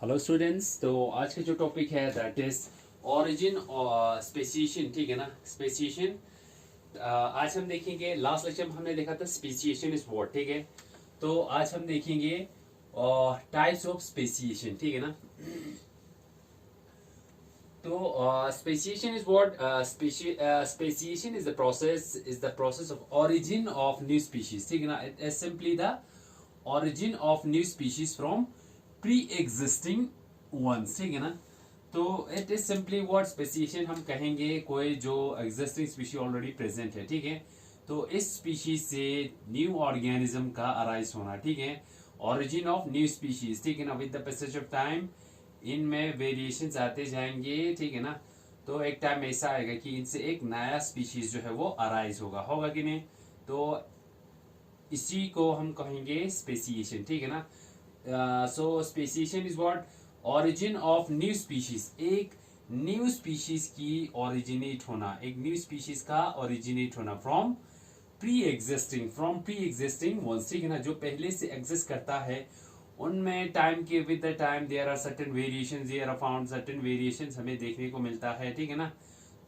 Hello students. तो आज का जो टॉपिक है दैट इज ओरिजिन और स्पेसिएशन। ठीक है ना, स्पेसिएशन। आज हम देखेंगे, लास्ट लेक्चर में हमने देखा था स्पेसिएशन इज व्हाट। ठीक है, तो आज हम देखेंगे टाइप्स ऑफ स्पेसिएशन। ठीक है ना, तो speciation is what. Speciation is the process of origin of new species. ठीक है ना, it is simply the origin of new species from pre-existing ones। ठीक है ना, तो it is simply what speciation हम कहेंगे कोई जो एग्जिस्टिंग स्पीशी ऑलरेडी प्रेजेंट है। ठीक है, तो इस स्पीशीज से न्यू ऑर्गेनिज्म का अराइज होना। ठीक है, ओरिजिन ऑफ न्यू स्पीशीज। ठीक है ना, with the passage of time इनमें वेरिएशंस आते जाएंगे। ठीक है ना, तो एक टाइम ऐसा आएगा कि इनसे एक नया स्पीशीज जो है वो अराइज होगा कि नहीं। तो इसी को हम कहेंगे स्पेसिएशन। ठीक है ना, so speciation is what origin of new species. एक न्यू स्पीशीज की ओरिजिनेट होना, एक न्यू स्पीशीज का ओरिजिनेट होना फ्रॉम प्री एग्जिस्टिंग वंस। ठीक है ना, जो पहले से एग्जिस्ट करता है उनमें टाइम के with the time there are certain variations, there are found certain variations हमें देखने को मिलता है। ठीक है ना,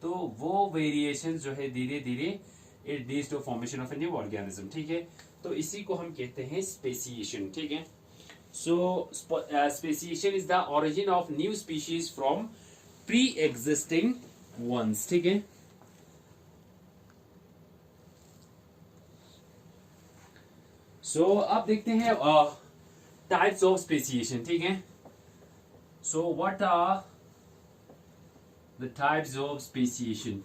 तो वो वेरिएशंस जो है धीरे धीरे it leads to formation of a new organism. ठीक है, तो इसी को हम कहते हैं स्पेसिएशन। ठीक है, so speciation is the origin of new species from pre existing ones. ठीक है, सो अब देखते हैं टाइप्स ऑफ स्पेसिएशन। ठीक है, so what are the types of speciation.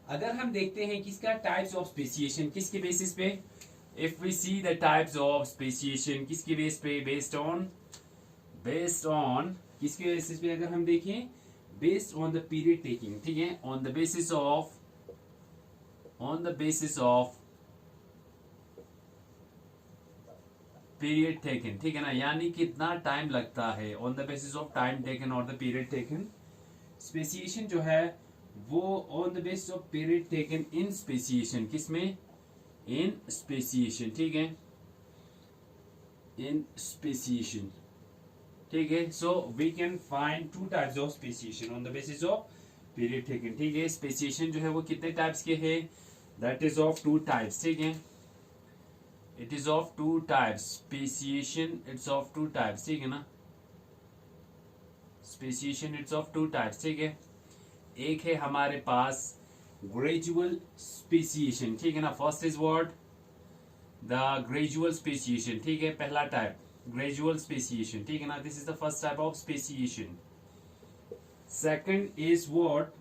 अगर हम देखते हैं किसका टाइप्स ऑफ स्पेसिएशन किसके बेसिस पे, if we see the types of speciation किसके बेस पे, बेस्ड ऑन किसके बेसिस पे अगर हम देखें, based on the period taking. ठीक है, on the basis of period taken. ठीक है ना, यानी कितना टाइम लगता है, on the basis of time taken और द पीरियड टेकन। स्पेसिएशन जो है वो on the basis of period taken in speciation, किसमें, इन स्पेसिएशन। ठीक है, इन स्पेसिएशन। ठीक है, so we can find two types of speciation on the basis of period taken. ठीक है, स्पेसिएशन जो है वो कितने टाइप्स के है, that is of two types. ठीक है, it is of two types, speciation it's of two types. ठीक है ना, speciation it's of two types. ठीक है, एक है हमारे पास ग्रेजुअल स्पेसिएशन। ठीक है ना, first is what the gradual speciation. ठीक है, पहला टाइप ग्रेजुअल स्पेसिएशन। ठीक है ना, this is the first type of speciation. Second is what,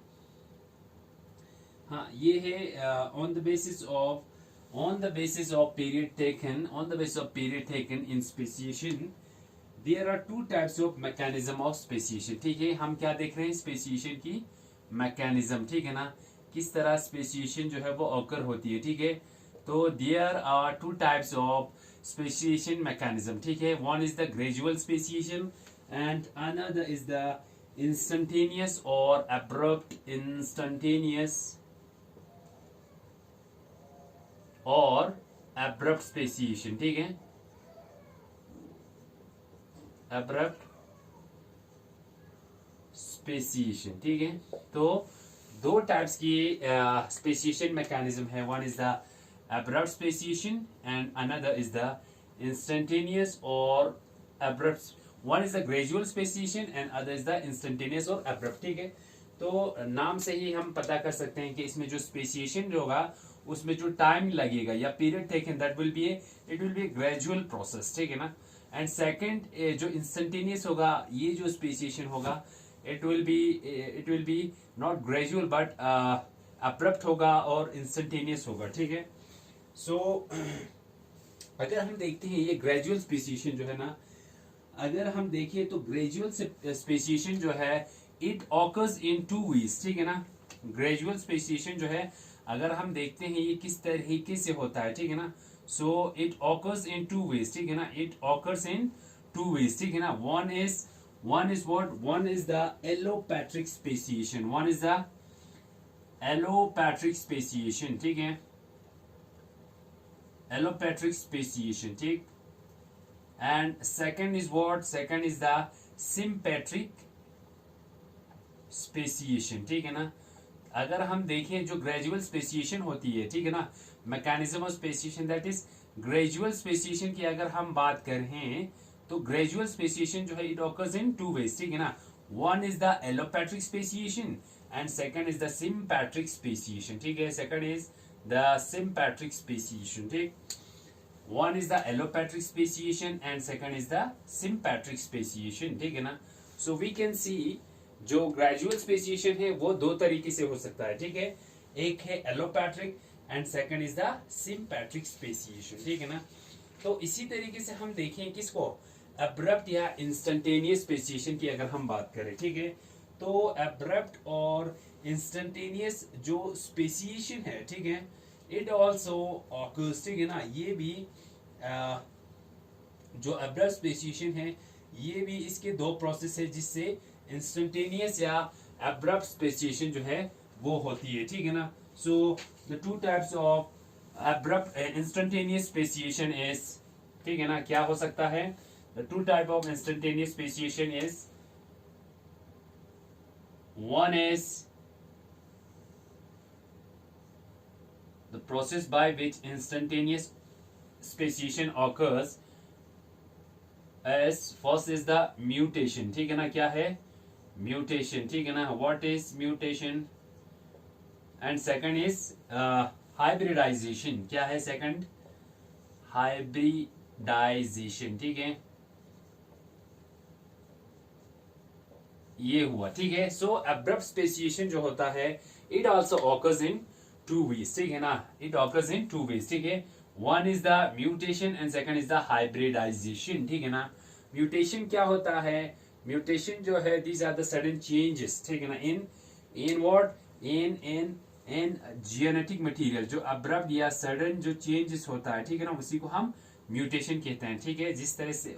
हाँ ये है on the basis of period taken in speciation there are two types of mechanism of speciation. ठीक है, हम क्या देख रहे हैं, स्पेसिएशन की मैकेनिज्म। ठीक है ना, किस तरह स्पेसिएशन जो है वो ऑकर होती है। ठीक है, तो there are two types of speciation mechanism. ठीक है, one is the gradual speciation and another is the instantaneous और अब्रप्ट स्पेसिएशन। ठीक है, अब्रप्ट स्पेसिएशन। ठीक है, तो दो टाइप्स की स्पेसिएशन मैकेनिज्म है, one is the abrupt speciation and another is the instantaneous और abrupt. One is the gradual speciation and other is the instantaneous और अब्रप्ट। ठीक है, तो नाम से ही हम पता कर सकते हैं कि इसमें जो स्पेसिएशन जो होगा उसमें जो टाइम लगेगा या period taken that will be it will be gradual process. ठीक है ना, एंड सेकंड जो इंस्टेंटेनियस होगा, ये जो स्पेसिएशन होगा it will be not gradual but abrupt होगा और instantaneous होगा। ठीक है, so अगर हम देखते हैं ये ग्रेजुअल स्पेसिएशन जो है ना, अगर हम देखें तो ग्रेजुअल स्पेसिएशन जो है it occurs in two ways. ठीक है ना, ग्रेजुअल स्पेसिएशन जो है अगर हम देखते हैं ये किस तरीके से होता है। ठीक है ना, so it occurs in two ways. ठीक है ना, it occurs in two ways. ठीक है ना, one is what, one is the allopatric speciation, ठीक है, एलोपैट्रिक स्पेसिएशन, ठीक। And second is what, second is the sympatric speciation, ठीक है ना। अगर हम देखें जो ग्रेजुअल स्पेसिएशन होती है, ठीक है ना, mechanism of speciation that is gradual speciation की अगर हम बात करें तो ग्रेजुअल स्पेसिएशन जो है it occurs in two ways, ठीक है ना। One is the allopatric speciation and second is the sympatric speciation, ठीक है। Second is the sympatric speciation, ठीक। One is the allopatric speciation and second is the sympatric speciation, ठीक है ना। सो we can see जो ग्रेजुअल स्पेसिएशन है वो दो तरीके से हो सकता है, ठीक है। एक है allopatric and second is the sympatric speciation, ठीक है ना। तो इसी तरीके से हम देखें किसको, अब्रप्ट या इंस्टेंटेनियस स्पेसिएशन की अगर हम बात करें, ठीक है। तो अब्रप्ट और इंस्टेंटेनियस जो स्पेसिएशन है, ठीक है, इट ऑल्सो ऑकर्स, ठीक है ना। ये भी जो अब्रप्ट स्पेसिएशन है ये भी इसके दो प्रोसेस है जिससे इंस्टेंटेनियस या अब्रप्ट स्पेसिएशन जो है वो होती है, ठीक है ना। So the two types of abrupt instantaneous speciation is, ठीक है ना, क्या हो सकता है, the two type of instantaneous speciation is, one is the process by which instantaneous speciation occurs as, first is the mutation, ठीक है ना। क्या है, म्यूटेशन, ठीक है ना। What is mutation and second is hybridization, क्या है सेकंड, हाइब्रिडाइजेशन, ठीक है। ये हुआ, ठीक है। सो अब्रप्ट स्पेसिएशन जो होता है it also occurs in two ways, ठीक है ना, it occurs in two ways, ठीक है। One is the mutation and second is the hybridization, ठीक है ना। म्यूटेशन क्या होता है, म्यूटेशन जो है these are the sudden changes, ठीक है ना, in what, in genetic material, जो अब्रप्ट या सडन जो चेंजेस होता है, ठीक है ना, उसी को हम म्यूटेशन कहते हैं, ठीक है। जिस तरह से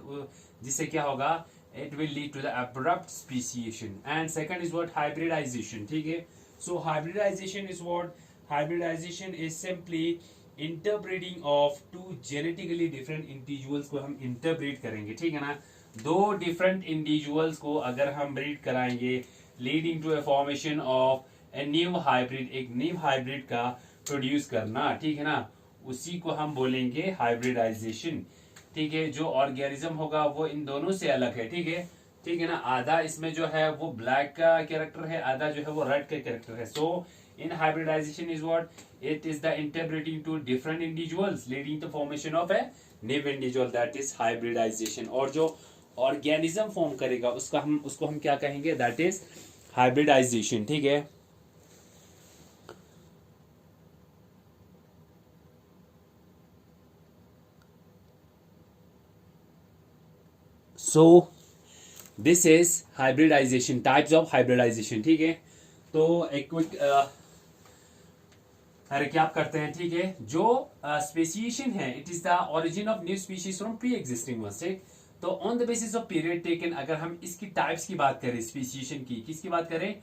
जिससे क्या होगा, it will lead to the abrupt speciation. And second is what, hybridization, ठीक है। So hybridization is what, hybridization is simply interbreeding of two genetically different individuals को हम interbreed करेंगे, ठीक है ना। दो different individuals को अगर हम breed कराएंगे leading to a formation of a new hybrid, एक new hybrid का produce करना, ठीक है ना, उसी को हम बोलेंगे hybridization, ठीक है। जो ऑर्गेनिज्म होगा वो इन दोनों से अलग है, ठीक है, ठीक है ना। आधा इसमें जो है वो ब्लैक का कैरेक्टर है, आधा जो है वो रेड का कैरेक्टर है। So in hybridization is what, it is the interbreeding two different individuals leading to formation of a new individual, that is hybridization. और जो ऑर्गेनिज्म फॉर्म करेगा उसको हम क्या कहेंगे, दैट इज हाइब्रिडाइजेशन, ठीक है। So this is hybridization, types of hybridization, ठीक है। तो एक क्विक रिकैप करते हैं, ठीक है। जो स्पेसिएशन है it is the origin of new species from pre existing ones, ठीक। तो on the basis of period taken, अगर हम इसकी टाइप्स की बात करें, स्पेसिएशन की किसकी बात करें,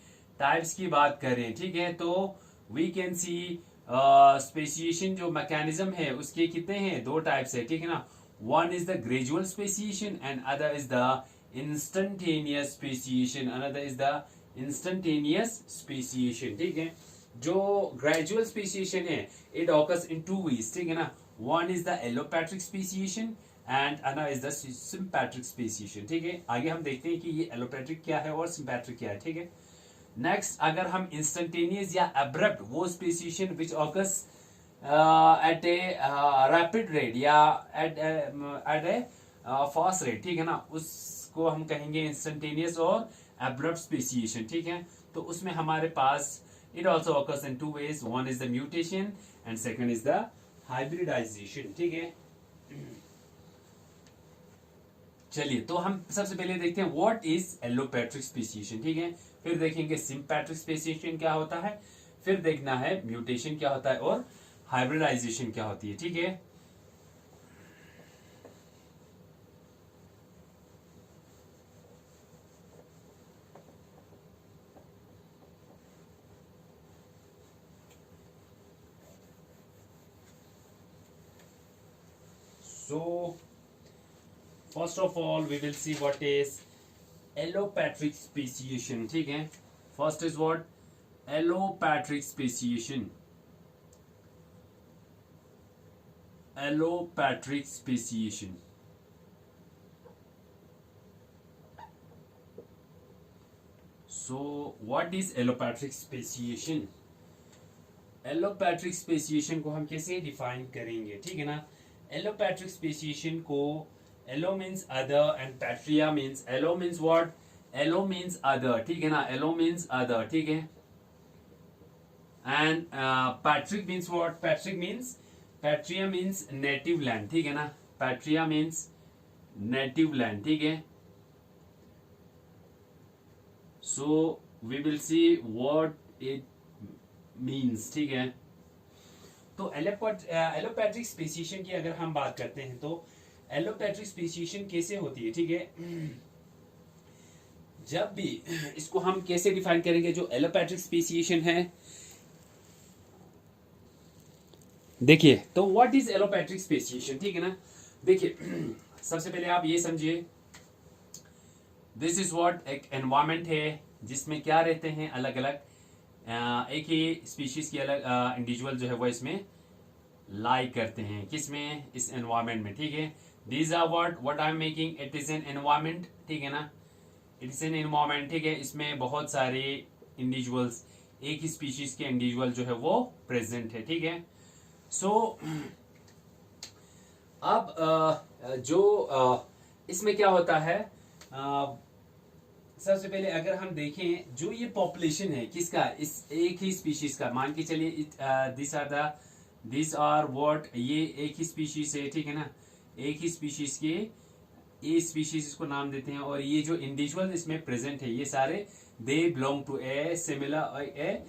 टाइप्स की बात करें, ठीक है। तो वी कैन सी स्पेसिएशन जो मैकेनिज्म है उसके कितने हैं, दो टाइप्स है, ठीक है ना। One is the gradual speciation and other is the instantaneous speciation, another is the instantaneous speciation, ठीक है। जो ग्रेजुअल स्पेसिएशन है it occurs in two ways, ठीक है ना। One is the allopatric speciation and another is the sympatric speciation, ठीक है। आगे हम देखते हैं कि ये एलोपैट्रिक क्या है और सिम्पैट्रिक क्या है, ठीक है। नेक्स्ट अगर हम इंस्टेंटेनियस या अब्रप्ट वो speciation which occurs eight a rapid rate या एट ए फास्ट रेट, ठीक है ना, उसको हम कहेंगे इंस्टेंटेनियस और अब्रप्ट स्पेसिएशन, ठीक है। तो उसमें हमारे पास it also occurs in two ways, one is the mutation and second is the hybridization, ठीक है। चलिए तो हम सबसे पहले देखते हैं व्हाट इज एलोपैट्रिक स्पेसिएशन, ठीक है। फिर देखेंगे सिम्पैट्रिक स्पेसिएशन क्या होता है, फिर देखना है म्यूटेशन क्या होता है और हाइब्रिडाइजेशन क्या होती है, ठीक है। So first of all we will see what is allopatric speciation. ठीक है, first is what allopatric speciation. Allopatric speciation. So what is allopatric speciation? Allopatric speciation को हम कैसे डिफाइन करेंगे, ठीक है ना. Allopatric speciation को allo means other and patria means, allo means what, allo means other, ठीक है ना, allo means other, ठीक है. And patric means what, patric means, patria means native land, ठीक है ना, patria means native land, ठीक है. So we will see what it means, ठीक है. तो एलोपैट्रिक स्पेसिएशन की अगर हम बात करते हैं तो एलोपैट्रिक स्पेसिएशन कैसे होती है, ठीक है. जब भी इसको हम कैसे डिफाइन करेंगे, जो एलोपैट्रिक स्पेसिएशन है, देखिए तो व्हाट इज एलोपैट्रिक स्पेसिएशन, ठीक है ना. देखिए सबसे पहले आप ये समझिए, दिस इज व्हाट, एक एनवायरमेंट है जिसमें क्या रहते हैं अलग अलग एक ही स्पीशीज के अलग इंडिविजुअल जो है वो इसमें लाई करते हैं, किसमें, इस एनवायरमेंट में, ठीक है. These are what I am making, it is an environment, ठीक है ना, इट इज एन एनवायरमेंट, ठीक है. इसमें बहुत सारे इंडिविजुअल्स, एक ही स्पीशीज के इंडिविजुअल जो है वो प्रेजेंट है, ठीक है. सो अब जो इसमें क्या होता है, सबसे पहले अगर हम देखें जो ये पॉपुलेशन है किसका, इस एक ही स्पीशीज का, मान के चलिए दिस आर व्हाट, ये एक ही स्पीशीज है, ठीक है ना, एक ही स्पीशीज के ये स्पीशीज को नाम देते हैं, और ये जो इंडिविजुअल इसमें प्रेजेंट है ये सारे they belong to a similar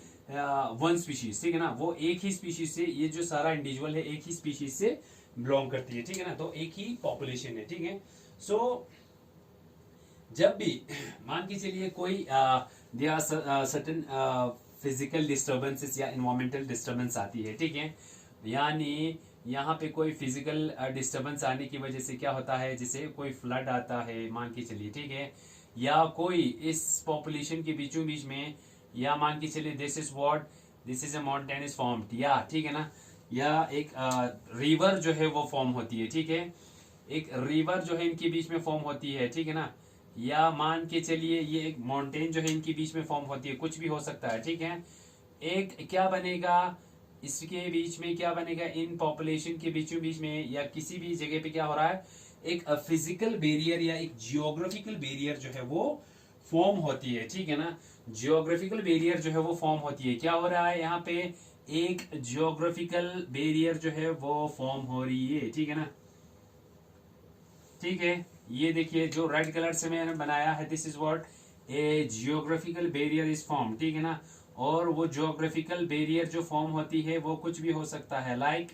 one species, ठीक है ना. वो एक ही स्पीशीज से, ये जो सारा इंडिविजुअल है एक ही स्पीशीज से बिलोंग करती है, ठीक है ना. तो एक ही पॉपुलेशन है, ठीक है. सो जब भी मान के चलिए कोई there are certain physical disturbances या इन्वायरमेंटल डिस्टर्बेंस आती है, ठीक है. यानी यहाँ पे कोई फिजिकल डिस्टर्बेंस आने की वजह से क्या होता है, जैसे कोई फ्लड आता है मान के चलिए, ठीक है, या कोई इस पॉपुलेशन के बीचों बीच में, या मान के चलिए this is what, this is a mountain is formed, या ठीक है ना, या एक रिवर जो है वो फॉर्म होती है, ठीक है, एक रिवर जो है इनके बीच में फॉर्म होती है, ठीक है ना, या मान के चलिए ये एक माउंटेन जो है इनके बीच में फॉर्म होती है, कुछ भी हो सकता है, ठीक है. एक क्या बनेगा इसके बीच में, क्या बनेगा इन पॉपुलेशन के बीचों बीच में या किसी भी जगह पे क्या हो रहा है, एक फिजिकल बैरियर या एक जियोग्राफिकल बैरियर जो है वो फॉर्म होती है, ठीक है ना. जियोग्राफिकल बैरियर जो है वो फॉर्म होती है, क्या हो रहा है यहाँ पे, एक जियोग्राफिकल बैरियर जो है वो फॉर्म हो रही है, ठीक है ना, ठीक है. ये देखिए जो रेड कलर से मैंने बनाया है, this is what, A geographical barrier is form, ठीक है ना. और वो जियोग्राफिकल बैरियर जो फॉर्म होती है वो कुछ भी हो सकता है, लाइक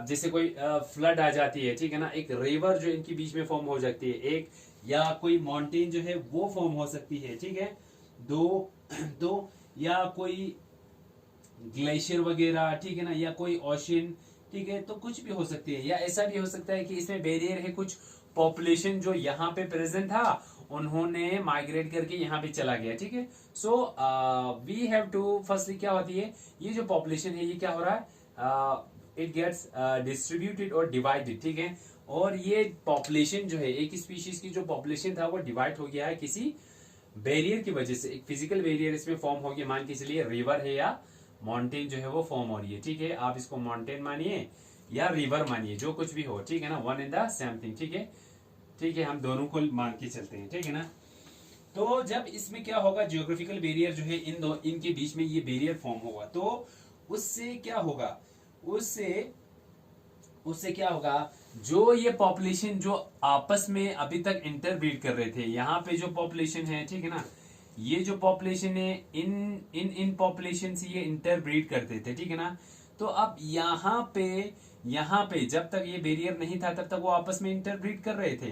जैसे कोई फ्लड आ जाती है, ठीक है ना, एक रिवर जो इनके बीच में फॉर्म हो जाती है, एक या कोई माउंटेन जो है वो फॉर्म हो सकती है, ठीक है. दो या कोई ग्लेशियर वगैरह, ठीक है ना, या कोई ओशन, ठीक है, तो कुछ भी हो सकती है. या ऐसा भी हो सकता है कि इसमें बैरियर है, कुछ पॉपुलेशन जो यहाँ पे प्रेजेंट था उन्होंने माइग्रेट करके यहाँ पे चला गया, ठीक है. So we have to firstly क्या होती है, ये जो पॉपुलेशन है ये क्या हो रहा है, इट गेट्स डिस्ट्रीब्यूटेड और डिवाइडेड, ठीक है. और ये पॉपुलेशन जो है एक स्पीशीज की जो पॉपुलेशन था वो डिवाइड हो गया है किसी बैरियर की वजह से, एक फिजिकल बैरियर इसमें फॉर्म हो गया, मान के चलिए रिवर है या माउंटेन जो है वो फॉर्म हो रही है, ठीक है. आप इसको माउंटेन मानिए या रिवर मानिए, जो कुछ भी हो, ठीक है ना, one in the same thing, ठीक है, ठीक है, हम दोनों को मान के चलते हैं, ठीक है ना. तो जब इसमें क्या होगा, जियोग्राफिकल बैरियर जो है इनके बीच में ये बैरियर फॉर्म होगा, तो उससे क्या होगा, उससे क्या होगा, जो ये पॉपुलेशन जो आपस में अभी तक इंटरब्रीड कर रहे थे, यहाँ पे जो पॉपुलेशन है, ठीक है ना, ये जो पॉपुलेशन है इन पॉपुलेशन से ये इंटरब्रीड करते थे, ठीक है ना. तो अब यहाँ पे जब तक ये बैरियर नहीं था तब तक वो आपस में इंटरब्रीड कर रहे थे,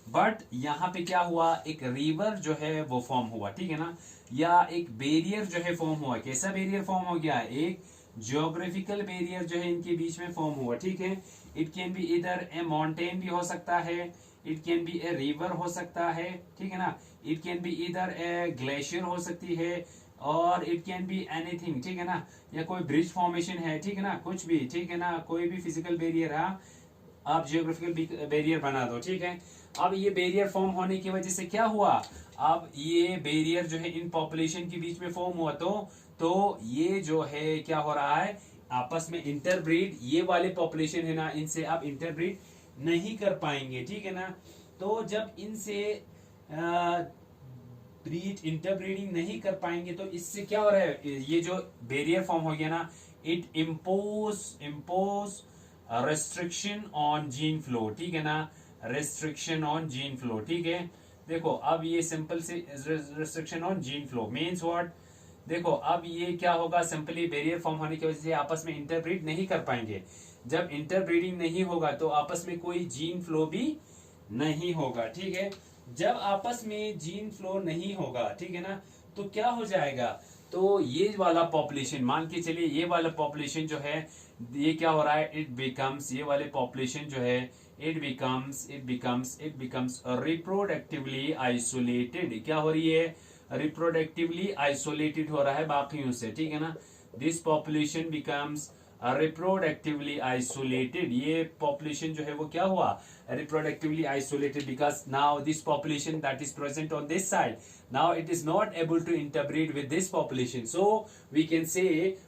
बट यहाँ पे क्या हुआ, एक रिवर जो है वो फॉर्म हुआ, ठीक है ना, या एक बैरियर जो है फॉर्म हुआ. कैसा बैरियर फॉर्म हो गया, एक जियोग्राफिकल बैरियर जो है इनके बीच में फॉर्म हुआ, ठीक है। इट कैन बी इधर ए माउंटेन भी हो सकता है, it can be a river हो सकता है, ठीक है ना। इट कैन बी इधर ए ग्लेशियर हो सकती है, और इट कैन बी एनीथिंग, ठीक है ना। या कोई ब्रिज फॉर्मेशन है, ठीक है ना, कुछ भी, ठीक है ना, कोई भी फिजिकल बैरियर है, आप जियोग्राफिकल बैरियर बना दो, ठीक है। अब ये बैरियर फॉर्म होने की वजह से क्या हुआ, अब ये बैरियर जो है इन पॉपुलेशन के बीच में फॉर्म हुआ, तो ये जो है क्या हो रहा है, आपस में इंटरब्रीड, ये वाले पॉपुलेशन है ना, इनसे आप इंटरब्रीड नहीं कर पाएंगे, ठीक है ना। तो जब इनसे ब्रीड इंटरब्रीडिंग नहीं कर पाएंगे तो इससे क्या हो रहा है, ये जो बैरियर फॉर्म हो गया ना, it impose restriction on gene flow, ठीक है ना, रेस्ट्रिक्शन ऑन जीन फ्लो, ठीक है। देखो अब ये सिंपल से restriction on gene flow means what, देखो अब ये क्या होगा, सिंपली बैरियर फॉर्म होने की वजह से आपस में इंटरब्रीड नहीं कर पाएंगे। जब इंटरब्रीडिंग नहीं होगा तो आपस में कोई जीन फ्लो भी नहीं होगा, ठीक है। जब आपस में जीन फ्लो नहीं होगा, ठीक है ना, तो क्या हो जाएगा, तो ये वाला पॉपुलेशन, मान के चलिए ये वाला पॉपुलेशन जो है, ये क्या हो रहा है, इट बिकम्स, ये वाले पॉपुलेशन जो है, इट बिकम्स रिप्रोडक्टिवली आइसोलेटेड, क्या हो रही है, रिप्रोडक्टिवली आइसोलेटेड हो रहा है बाकियों से, ठीक है ना। This population becomes reproductively isolated, ये पॉपुलेशन जो है वो क्या हुआ, reproductively isolated, because now this population that is present on this side, now it is not able to interbreed with this population, so we can say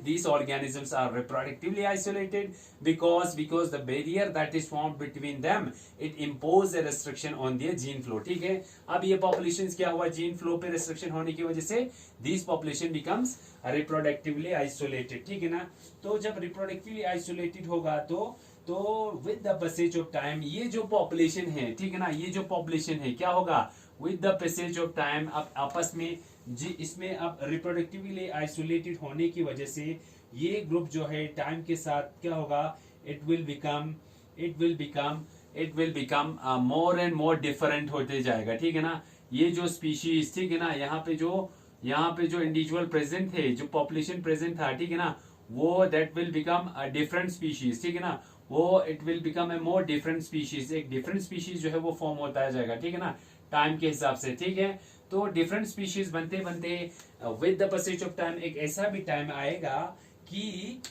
these organisms are reproductively isolated because the barrier that is formed between them, it impose a restriction on their gene flow, ठीक है। अब ये populations क्या हुआ, gene flow पे restriction होने की वजह से this population becomes reproductively isolated, ठीक है ना। तो जब reproductively isolated होगा तो with the passage of time ये जो पॉपुलेशन है, ठीक है ना, ये जो पॉपुलेशन है क्या होगा, with the passage of time अब आपस में जी इसमें अब रिप्रोडक्टिवली आइसोलेटेड होने की वजह से ये ग्रुप जो है टाइम के साथ क्या होगा, it will become more and more different होते जाएगा, ठीक है ना। ये जो स्पीशीज, ठीक है ना, यहाँ पे जो इंडिविजुअल प्रेजेंट थे, जो पॉपुलेशन प्रेजेंट था, ठीक है ना, वो that will become a different species, ठीक है ना, वो it will become a more different species, एक डिफरेंट स्पीशीज जो है वो फॉर्म होता जाएगा, ठीक है ना, टाइम के हिसाब से, ठीक है। तो डिफरेंट स्पीशीज बनते बनते with the passage of time एक ऐसा भी टाइम आएगा कि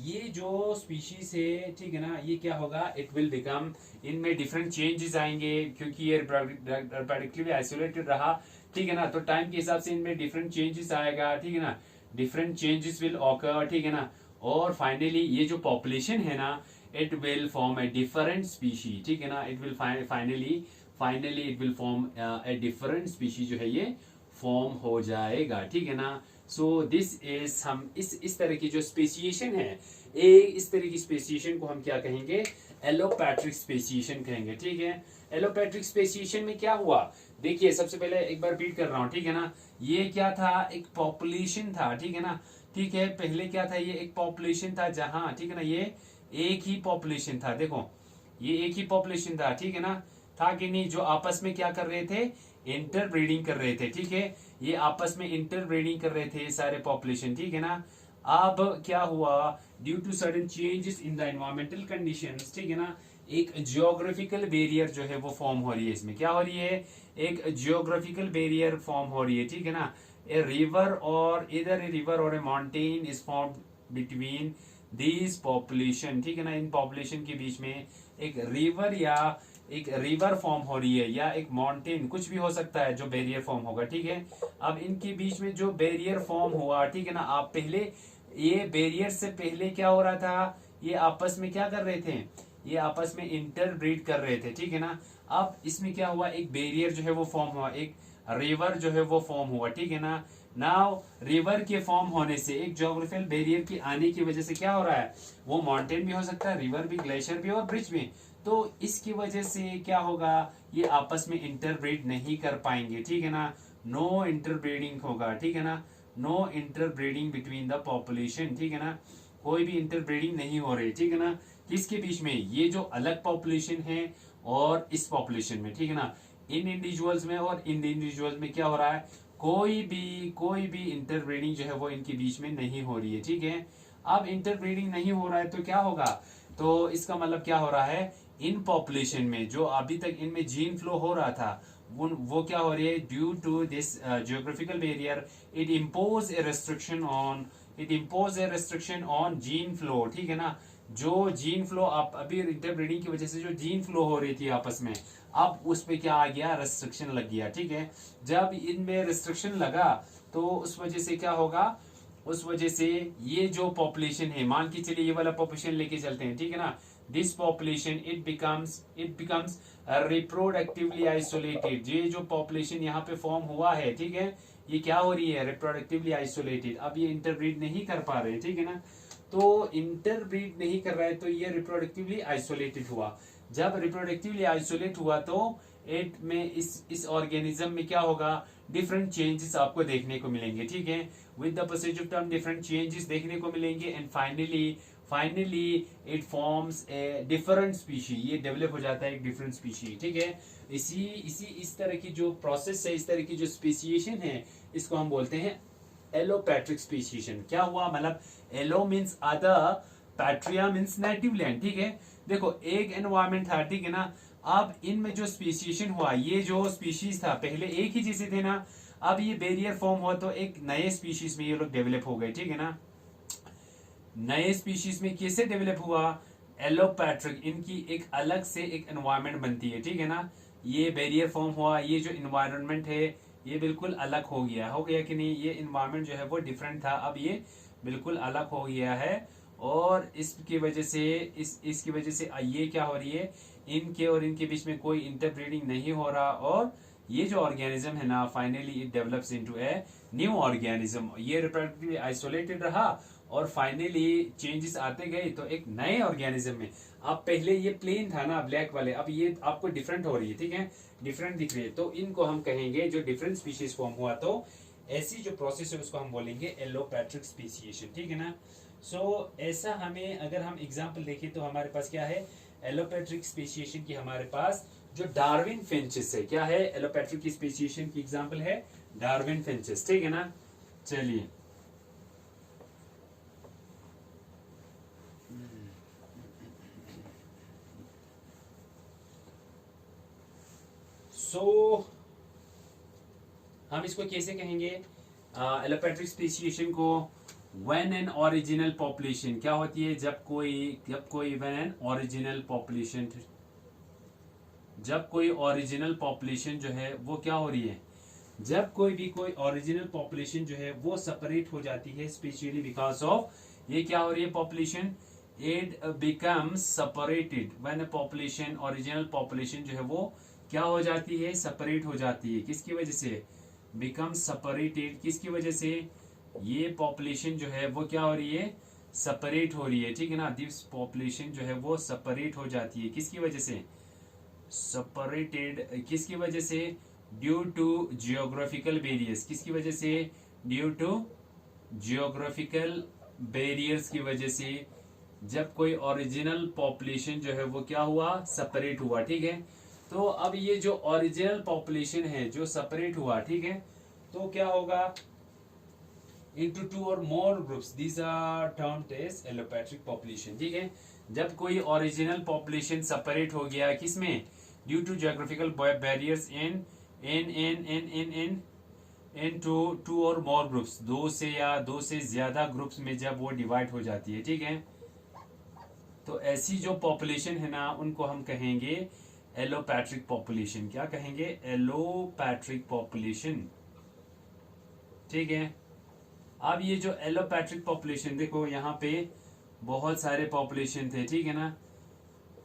ये जो स्पीशीज है, ठीक है ना, ये क्या होगा, इट विल बिकम, इनमें डिफरेंट चेंजेस आएंगे क्योंकि ये रिप्रोडक्टिवली आइसोलेटेड रहा, ठीक है ना, तो टाइम के हिसाब से इनमें डिफरेंट चेंजेस आएगा, ठीक है ना, डिफरेंट चेंजेस विल ऑकर, ठीक है ना, और फाइनली ये जो पॉपुलेशन है ना, it will form a different species, ठीक है ना, it will finally it will form a different species जो है ये फॉर्म हो जाएगा, ठीक है ना। सो दिस इज, हम इस तरह की जो स्पेसिएशन है, इस तरह की स्पेसिएशन को हम क्या कहेंगे, एलोपैट्रिक स्पेसिएशन कहेंगे, ठीक है। एलोपैट्रिक स्पेसिएशन में क्या हुआ, देखिए सबसे पहले एक बार रिपीट कर रहा हूं, ठीक है ना, ये क्या था, एक पॉपुलेशन था, ठीक है ना, ठीक है, पहले क्या था, ये एक पॉपुलेशन था जहां, ठीक है ना, ये एक ही पॉपुलेशन था, देखो ये एक ही पॉपुलेशन था, ठीक है ना, था कि नहीं, जो आपस में क्या कर रहे थे, इंटरब्रीडिंग कर रहे थे, ठीक है, ये आपस में इंटरब्रीडिंग कर रहे थे सारे पॉपुलेशन, ठीक है ना। अब क्या हुआ, due to sudden changes in the environmental conditions, ठीक है ना, एक जियोग्राफिकल बैरियर जो है वो फॉर्म हो रही है, इसमें क्या हो रही है, एक जियोग्राफिकल बैरियर फॉर्म हो रही है, ठीक है ना। ए रिवर और ए mountain is form between this population, ठीक है ना, इन पॉपुलेशन के बीच में एक रिवर फॉर्म हो रही है या एक माउंटेन, कुछ भी हो सकता है जो बैरियर फॉर्म होगा, ठीक है। अब इनके बीच में जो बैरियर फॉर्म हुआ, ठीक है ना, आप पहले ये बैरियर से पहले क्या हो रहा था, ये आपस में क्या कर रहे थे, ये आपस में इंटरब्रीड कर रहे थे, ठीक है ना। अब इसमें क्या हुआ, एक बैरियर जो है वो फॉर्म हुआ, एक रिवर जो है वो फॉर्म हुआ, ठीक है ना। नाउ रिवर के फॉर्म होने से, एक ज्योग्राफिकल बैरियर की आने की वजह से क्या हो रहा है, वो माउंटेन भी हो सकता है, रिवर भी, ग्लेशियर भी और ब्रिज भी, तो इसकी वजह से क्या होगा, ये आपस में इंटरब्रीड नहीं कर पाएंगे, ठीक है ना, नो इंटरब्रीडिंग होगा, ठीक है ना, no interbreeding between the population, ठीक है ना, कोई भी इंटरब्रीडिंग नहीं हो रही, ठीक है ना, किसके बीच में, ये जो अलग पॉपुलेशन है और इस पॉपुलेशन में, ठीक है ना, इन इंडिविजुअल्स में और इन इंडिविजुअल्स में क्या हो रहा है, कोई भी इंटरब्रीडिंग जो है वो इनके बीच में नहीं हो रही है, ठीक है। अब इंटरब्रीडिंग नहीं हो रहा है तो क्या होगा, तो इसका मतलब क्या हो रहा है, इन पॉपुलेशन में जो अभी तक इनमें जीन फ्लो हो रहा था वो क्या हो रही है, due to this geographical barrier it impose a restriction on gene flow, ठीक है ना। जो जीन फ्लो आप अभी इंटरब्रीडिंग की वजह से जो जीन फ्लो हो रही थी आपस में, अब उस पे क्या आ गया, रेस्ट्रिक्शन लग गया, ठीक है। जब इनमें रेस्ट्रिक्शन लगा तो उस वजह से क्या होगा, उस वजह से ये जो पॉपुलेशन है, मान के चलिए ये वाला पॉपुलेशन लेके चलते हैं, ठीक है ना। This population it becomes reproductively isolated. ये जो पॉपुलेशन यहाँ पे फॉर्म हुआ है, ठीक है, ये क्या हो रही है, रिप्रोडक्टिवली आइसोलेटेड। अब ये इंटरब्रीड नहीं कर पा रहे, ठीक है ना। तो इंटरब्रीड नहीं कर रहा है तो ये रिप्रोडक्टिवली आइसोलेटेड हुआ। जब रिप्रोडक्टिवली आइसोलेट हुआ तो इट में इस ऑर्गेनिज्म में क्या होगा, डिफरेंट चेंजेस आपको देखने को मिलेंगे, ठीक है। With the positive term different changes देखने को मिलेंगे and finally it forms a different species, ये डेवलप हो जाता है एक डिफरेंट स्पीशी, ठीक है। इस तरह की जो प्रोसेस है, इस तरह की जो स्पेसिएशन है, इसको हम बोलते हैं एलोपैट्रिक स्पेसिएशन। क्या हुआ, मतलब allo means other, patria means native land, ठीक है। देखो एक एनवायरमेंट था, ठीक है ना। अब इनमें जो स्पेसिएशन हुआ, ये जो स्पीशीज था पहले एक ही जैसे थे ना, अब ये बैरियर फॉर्म हुआ तो एक नए स्पीशीज में ये लोग डेवलप हो गए, ठीक है ना। नए स्पीशीज में कैसे डेवलप हुआ, एलोपैट्रिक, इनकी एक अलग से एक एनवायरमेंट बनती है, ठीक है ना। ये बैरियर फॉर्म हुआ, ये जो इन्वायरमेंट है ये बिल्कुल अलग हो गया कि नहीं, ये इन्वायरमेंट जो है वो डिफरेंट था, अब ये बिल्कुल अलग हो गया है। और इसकी वजह से इसकी वजह से ये क्या हो रही है, इनके और इनके बीच में कोई इंटरब्रीडिंग नहीं हो रहा, और ये जो ऑर्गेनिज्म है ना, finally it develops into A new organism. ये रिप्रोडक्टिवली आइसोलेटेड रहा और फाइनली चेंजेस आते गए तो एक नए ऑर्गेनिज्म में, अब पहले ये प्लेन था ना ब्लैक वाले, अब ये आपको डिफरेंट हो रही है, ठीक है, डिफरेंट दिख रही है, तो इनको हम कहेंगे जो डिफरेंट स्पीशीज फॉर्म हुआ, तो ऐसी जो प्रोसेस है उसको हम बोलेंगे एलोपैट्रिक स्पेसिएशन, ठीक है ना। ऐसा हमें अगर हम एग्जांपल देखें तो हमारे पास क्या है, एलोपैट्रिक स्पेसिएशन की हमारे पास जो डार्विन फिंचेस है, क्या है, एलोपैट्रिक की स्पेसिएशन की एग्जांपल है डार्विन फिंचेस, ठीक है ना। चलिए हम इसको कैसे कहेंगे एलोपैट्रिक स्पेसिएशन को, व्हेन एन ओरिजिनल पॉपुलेशन, क्या होती है, जब कोई व्हेन एन ओरिजिनल पॉपुलेशन, जब कोई ओरिजिनल पॉपुलेशन जो है वो क्या हो रही है, जब कोई ओरिजिनल पॉपुलेशन जो है वो सेपरेट हो जाती है, स्पेशली बिकॉज ऑफ, ये क्या हो रही है population, it becomes separated when a population, original population जो है वो क्या हो जाती है, सेपरेट हो जाती है, किसकी वजह से, बिकम सेपरेटेड, किसकी वजह से, ये पॉपुलेशन जो है वो क्या हो रही है, सेपरेट हो रही है, ठीक है ना। दिस पॉपुलेशन जो है वो सेपरेट हो जाती है, किसकी वजह से, सेपरेटेड, किसकी वजह से, ड्यू टू जियोग्राफिकल बैरियर्स, किसकी वजह से, ड्यू टू जियोग्राफिकल बैरियर्स की वजह से, जब कोई ओरिजिनल पॉपुलेशन जो है वो क्या हुआ, सेपरेट हुआ, ठीक है। तो अब ये जो ओरिजिनल पॉपुलेशन है जो सेपरेट हुआ, ठीक है, तो क्या होगा, into two or more groups, these are termed as allopatric population, ठीक है। जब कोई ओरिजिनल पॉपुलेशन सेपरेट हो गया किसमें, due to geographical barriers in two और मोर ग्रुप्स, दो से ज्यादा ग्रुप्स में जब वो डिवाइड हो जाती है, ठीक है। तो ऐसी जो पॉपुलेशन है ना उनको हम कहेंगे एलोपैट्रिक पॉपुलेशन, क्या कहेंगे, एलोपैट्रिक पॉपुलेशन, ठीक है। अब ये जो एलोपैट्रिक पॉपुलेशन, देखो यहाँ पे बहुत सारे पॉपुलेशन थे, ठीक है ना।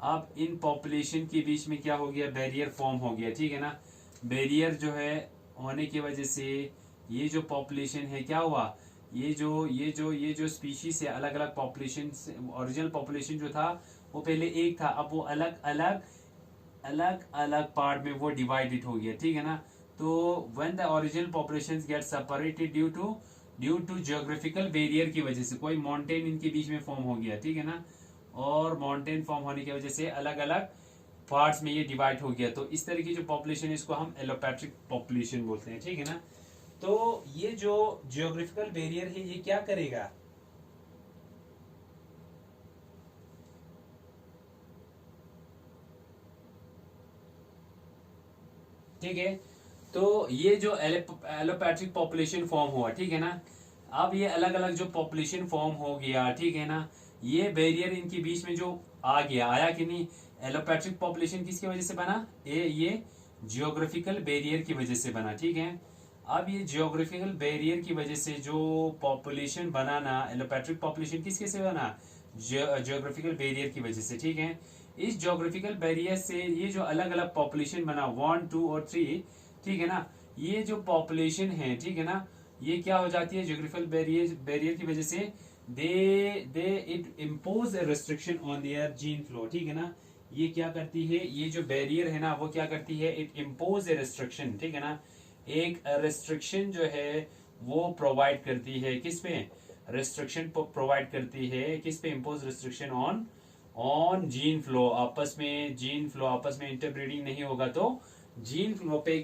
अब इन पॉपुलेशन के बीच में क्या हो गया, बैरियर फॉर्म हो गया, ठीक है ना। बैरियर जो है होने की वजह से ये जो पॉपुलेशन है क्या हुआ, ये जो स्पीशीज है, अलग अलग पॉपुलेशन, ओरिजिनल पॉपुलेशन जो था वो पहले एक था, अब वो अलग अलग पार्ट में वो डिवाइडेड हो गया, ठीक है ना। तो when the original populations get separated due to geographical barrier की वजह से, कोई माउंटेन इनके बीच में फॉर्म हो गया, ठीक है ना, और माउंटेन फॉर्म होने की वजह से अलग अलग पार्ट्स में ये डिवाइड हो गया, तो इस तरह की जो पॉपुलेशन है इसको हम एलोपैट्रिक पॉपुलेशन बोलते हैं, ठीक है ना। तो ये जो जियोग्राफिकल बैरियर है ये क्या करेगा, ठीक है। तो ये जो एलोपैट्रिक पॉपुलेशन फॉर्म हुआ, ठीक है ना, अब ये अलग अलग जो पॉपुलेशन फॉर्म हो गया, ठीक है ना, ये बैरियर इनके बीच में जो आ गया, आया कि नहीं। एलोपैट्रिक पॉपुलेशन किसकी वजह से बना, ये जियोग्राफिकल बैरियर की वजह से बना, ठीक है। अब ये जियोग्राफिकल बैरियर की वजह से जो पॉपुलेशन बनाना, एलोपैट्रिक पॉपुलेशन किसके से बना, जियोग्राफिकल बैरियर की वजह से, ठीक है। इस जियोग्राफिकल बैरियर से ये जो अलग अलग पॉपुलेशन बना 1, 2 और 3, ठीक है ना, ये जो पॉपुलेशन है, ठीक है ना, ये क्या हो जाती है जियोग्राफिकल बैरियर की वजह से, they it impose a restriction on their gene flow, ठीक है ना। ये क्या करती है, ये जो बैरियर है ना वो क्या करती है, इट इम्पोज ए रेस्ट्रिक्शन, ठीक है ना, एक रेस्ट्रिक्शन जो है वो प्रोवाइड करती है, किस पे, रेस्ट्रिक्शन प्रोवाइड करती है, किस पे, impose restriction on gene flow. आपस में जीन फ्लो, आपस में इंटरब्रीडिंग नहीं होगा तो जीन फ्लो पे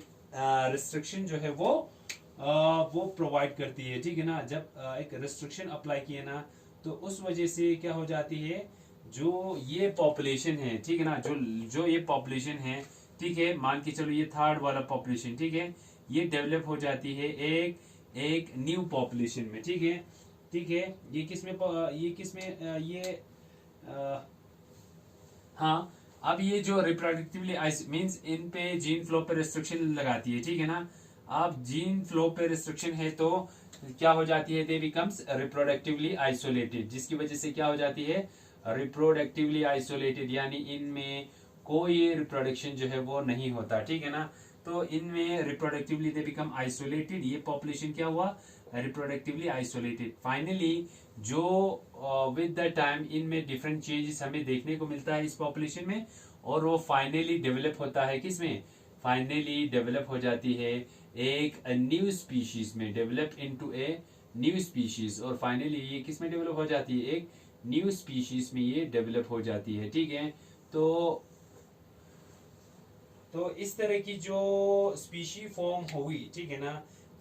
रिस्ट्रिक्शन जो है वो प्रोवाइड करती है, ठीक है ना। जब एक रिस्ट्रिक्शन अप्लाई किए ना तो उस वजह से क्या हो जाती है, जो ये पॉपुलेशन है, ठीक है ना, जो ये पॉपुलेशन है, ठीक है, मान के चलो ये थर्ड वाला पॉपुलेशन, ठीक है, ये डेवलप हो जाती है एक न्यू पॉपुलेशन में, ठीक है, ठीक है। ये हाँ, अब ये जो रिप्रोडक्टिवली मींस इन पे जीन फ्लो पे रिस्ट्रिक्शन लगाती है, ठीक है ना। अब जीन फ्लो पे रिस्ट्रिक्शन है तो क्या हो जाती है, दे बिकम्स रिप्रोडक्टिवली आइसोलेटेड, जिसकी वजह से क्या हो जाती है, रिप्रोडक्टिवली आइसोलेटेड, यानी इनमें कोई रिप्रोडक्शन जो है वो नहीं होता, ठीक है ना। तो इनमें रिप्रोडक्टिवली दे बिकम आइसोलेटेड, ये पॉपुलेशन क्या हुआ, रिप्रोडक्टिवली आइसोलेटेड। फाइनली जो विद द टाइम इनमें डिफरेंट चेंजेस हमें देखने को मिलता है इस पॉपुलेशन में, और वो फाइनली डेवलप होता है किसमें, फाइनली डेवलप हो जाती है एक न्यू स्पीशीज में, डेवलप इनटू ए न्यू स्पीशीज, और फाइनली ये किस में डेवलप हो जाती है, एक न्यू स्पीशीज में ये डेवलप हो जाती है, ठीक है। तो इस तरह की जो स्पीशी फॉर्म हुई, ठीक है ना,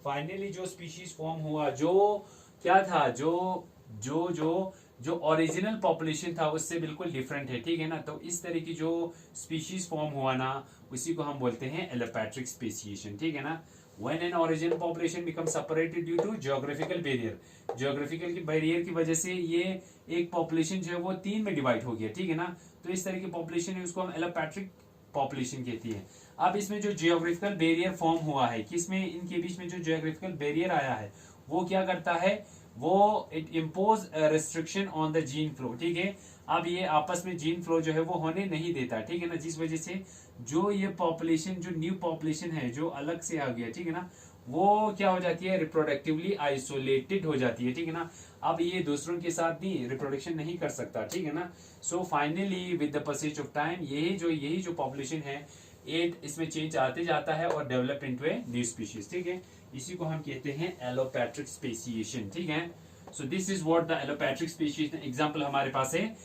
फाइनली जो स्पीशीज फॉर्म हुआ, जो क्या था, जो जो जो ओरिजिनल पॉपुलेशन था उससे बिल्कुल डिफरेंट है, ठीक है ना। तो इस तरह की जो स्पीशीज फॉर्म हुआ ना, उसी को हम बोलते हैं एलोपैट्रिक स्पेसिएशन, ठीक है ना। When an original population becomes separated due to geographical barrier, geographical की बैरियर की वजह से ये एक पॉपुलेशन जो है वो 3 में डिवाइड हो गया, ठीक है ना। तो इस तरह की पॉपुलेशन है उसको हम एलोपैट्रिक पॉपुलेशन कहती है। अब इसमें जो जियोग्राफिकल बैरियर फॉर्म हुआ है, किसमें, इनके बीच में जो जियोग्राफिकल बैरियर आया है वो क्या करता है, वो it impose restriction on the gene flow, ठीक है। अब ये आपस में जीन फ्लो जो है वो होने नहीं देता, ठीक है ना, जिस वजह से जो ये पॉपुलेशन, जो न्यू पॉपुलेशन है जो अलग से आ गया, ठीक है ना, वो क्या हो जाती है, रिप्रोडक्टिवली आइसोलेटेड हो जाती है, ठीक है ना। अब ये दूसरों के साथ भी रिप्रोडक्शन नहीं कर सकता, ठीक है ना। So finally with the passage of time यही जो पॉपुलेशन है इसमें चेंज आते जाता है और डेवलप इनटू ए न्यू स्पीशीज, ठीक है। इसी को हम कहते हैं एलोपैट्रिक स्पेसिएशन, ठीक है। So this is what the allopatric speciation. Example हमारे पास है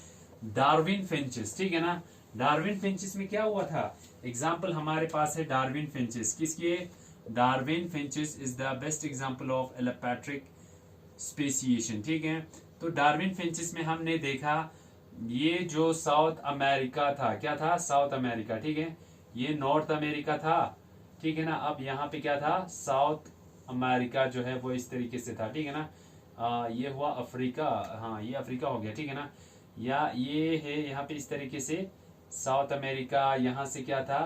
डार्विन फिंचेस, ठीक है ना। डार्विन फिंचेस में क्या हुआ था, एग्जांपल हमारे पास है डार्विन फिंचेस, किसके, Darwin finches is the best example of allopatric speciation, ठीक है। तो डार्विन फिंचेस में हमने देखा ये जो साउथ अमेरिका था, क्या था, साउथ अमेरिका, ठीक है, ये नॉर्थ अमेरिका था, ठीक है ना। अब यहाँ पे क्या था, साउथ अमेरिका जो है वो इस तरीके से था, ठीक है ना। ये हुआ अफ्रीका, हाँ ये अफ्रीका हो गया, ठीक है ना। या ये है यहाँ पे इस तरीके से साउथ अमेरिका, यहाँ से क्या था,